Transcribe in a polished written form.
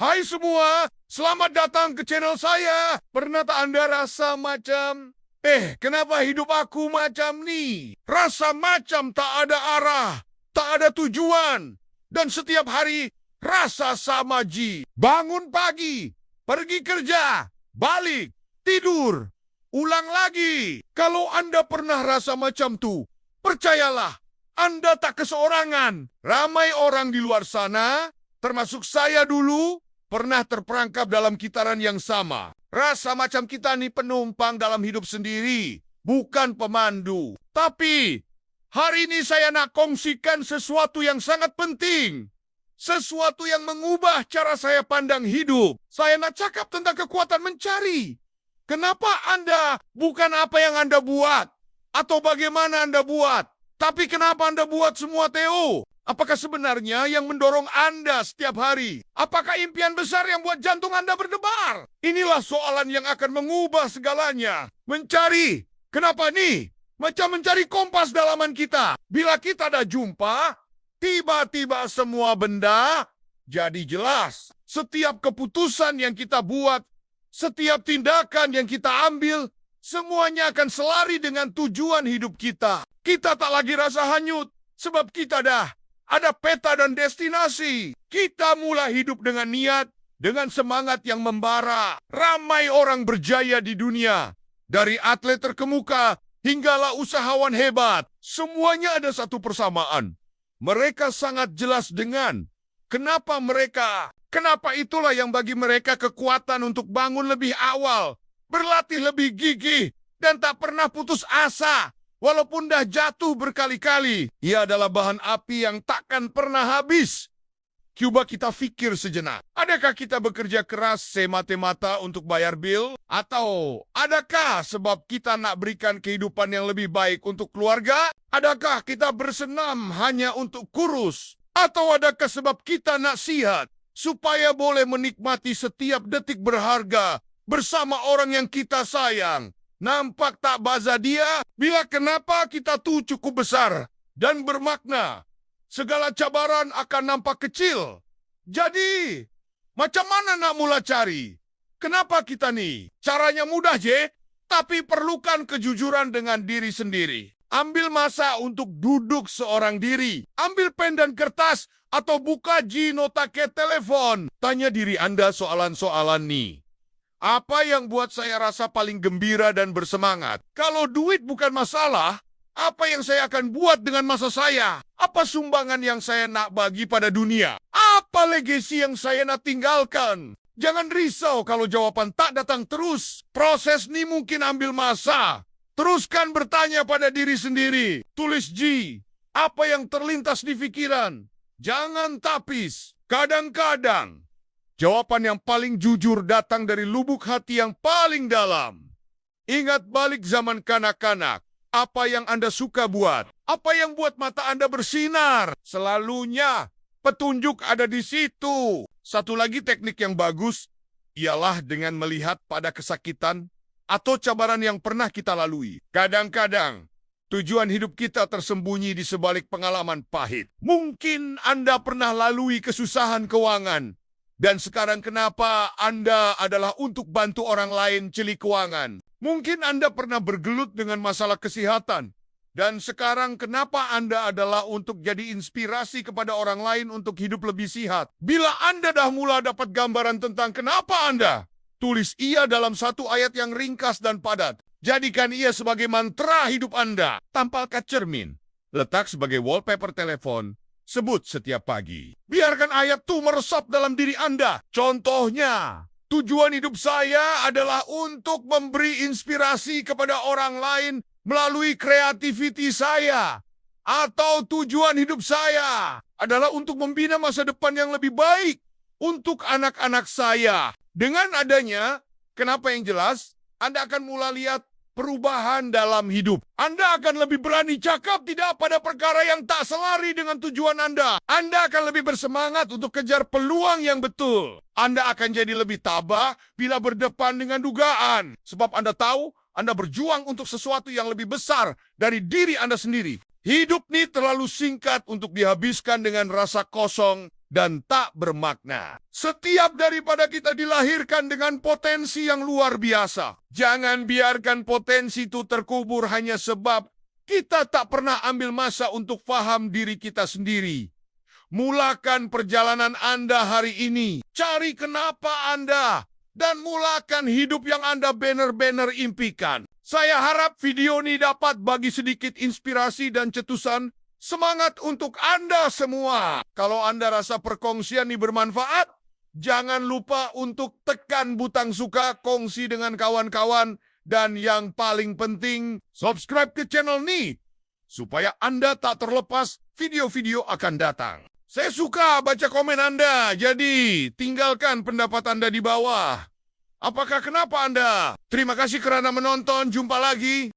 Hai semua, selamat datang ke channel saya. Pernah tak Anda rasa macam, kenapa hidup aku macam ni? Rasa macam tak ada arah, tak ada tujuan. Dan setiap hari, rasa sama ji. Bangun pagi, pergi kerja, balik, tidur, ulang lagi. Kalau Anda pernah rasa macam tu, percayalah, Anda tak keseorangan. Ramai orang di luar sana, termasuk saya dulu, pernah terperangkap dalam kitaran yang sama. Rasa macam kita ni penumpang dalam hidup sendiri, bukan pemandu. Tapi, hari ini saya nak kongsikan sesuatu yang sangat penting. Sesuatu yang mengubah cara saya pandang hidup. Saya nak cakap tentang kekuatan mencari. Kenapa Anda bukan apa yang Anda buat? Atau bagaimana Anda buat? Tapi kenapa Anda buat semua, Theo? Apakah sebenarnya yang mendorong Anda setiap hari? Apakah impian besar yang buat jantung Anda berdebar? Inilah soalan yang akan mengubah segalanya. Mencari. Kenapa nih? Macam mencari kompas dalaman kita. Bila kita dah jumpa, tiba-tiba semua benda jadi jelas. Setiap keputusan yang kita buat, setiap tindakan yang kita ambil, semuanya akan selari dengan tujuan hidup kita. Kita tak lagi rasa hanyut, sebab kita dah ada peta dan destinasi. Kita mulai hidup dengan niat, dengan semangat yang membara. Ramai orang berjaya di dunia. Dari atlet terkemuka, hinggalah usahawan hebat. Semuanya ada satu persamaan. Mereka sangat jelas dengan kenapa itulah yang bagi mereka kekuatan untuk bangun lebih awal, berlatih lebih gigih, dan tak pernah putus asa. Walaupun dah jatuh berkali-kali, ia adalah bahan api yang takkan pernah habis. Cuba kita fikir sejenak. Adakah kita bekerja keras semata-mata untuk bayar bil? Atau adakah sebab kita nak berikan kehidupan yang lebih baik untuk keluarga? Adakah kita bersenam hanya untuk kurus? Atau adakah sebab kita nak sihat, supaya boleh menikmati setiap detik berharga bersama orang yang kita sayang? Nampak tak baza dia? Bila kenapa kita tu cukup besar dan bermakna, segala cabaran akan nampak kecil. Jadi, macam mana nak mula cari? Kenapa kita ni? Caranya mudah je, tapi perlukan kejujuran dengan diri sendiri. Ambil masa untuk duduk seorang diri. Ambil pen dan kertas atau buka G-Notake telepon. Tanya diri Anda soalan-soalan ni. Apa yang buat saya rasa paling gembira dan bersemangat? Kalau duit bukan masalah, apa yang saya akan buat dengan masa saya? Apa sumbangan yang saya nak bagi pada dunia? Apa legasi yang saya nak tinggalkan? Jangan risau kalau jawapan tak datang terus. Proses ni mungkin ambil masa. Teruskan bertanya pada diri sendiri. Tulis G. Apa yang terlintas di pikiran? Jangan tapis. Kadang-kadang jawapan yang paling jujur datang dari lubuk hati yang paling dalam. Ingat balik zaman kanak-kanak. Apa yang Anda suka buat? Apa yang buat mata Anda bersinar? Selalunya, petunjuk ada di situ. Satu lagi teknik yang bagus, ialah dengan melihat pada kesakitan atau cabaran yang pernah kita lalui. Kadang-kadang, tujuan hidup kita tersembunyi di sebalik pengalaman pahit. Mungkin Anda pernah lalui kesusahan keuangan. Dan sekarang kenapa Anda adalah untuk bantu orang lain celi keuangan? Mungkin Anda pernah bergelut dengan masalah kesehatan. Dan sekarang kenapa Anda adalah untuk jadi inspirasi kepada orang lain untuk hidup lebih sihat? Bila Anda dah mula dapat gambaran tentang kenapa Anda, tulis ia dalam satu ayat yang ringkas dan padat. Jadikan ia sebagai mantra hidup Anda. Tampalkan cermin. Letak sebagai wallpaper telepon. Sebut setiap pagi. Biarkan ayat itu meresap dalam diri Anda. Contohnya, tujuan hidup saya adalah untuk memberi inspirasi kepada orang lain melalui kreativiti saya. Atau tujuan hidup saya adalah untuk membina masa depan yang lebih baik untuk anak-anak saya. Dengan adanya, kenapa yang jelas, Anda akan mulai lihat perubahan dalam hidup. Anda akan lebih berani cakap tidak pada perkara yang tak selari dengan tujuan Anda. Anda akan lebih bersemangat untuk kejar peluang yang betul. Anda akan jadi lebih tabah bila berdepan dengan dugaan. Sebab Anda tahu, Anda berjuang untuk sesuatu yang lebih besar dari diri Anda sendiri. Hidup ini terlalu singkat untuk dihabiskan dengan rasa kosong dan tak bermakna. Setiap daripada kita dilahirkan dengan potensi yang luar biasa. Jangan biarkan potensi itu terkubur hanya sebab kita tak pernah ambil masa untuk faham diri kita sendiri. Mulakan perjalanan Anda hari ini. Cari kenapa Anda. Dan mulakan hidup yang Anda benar-benar impikan. Saya harap video ini dapat bagi sedikit inspirasi dan cetusan semangat untuk Anda semua. Kalau Anda rasa perkongsian ini bermanfaat, jangan lupa untuk tekan butang suka, kongsi dengan kawan-kawan, dan yang paling penting, subscribe ke channel ini supaya Anda tak terlepas video-video akan datang. Saya suka baca komen Anda, jadi tinggalkan pendapat Anda di bawah. Apakah kenapa Anda? Terima kasih kerana menonton, jumpa lagi.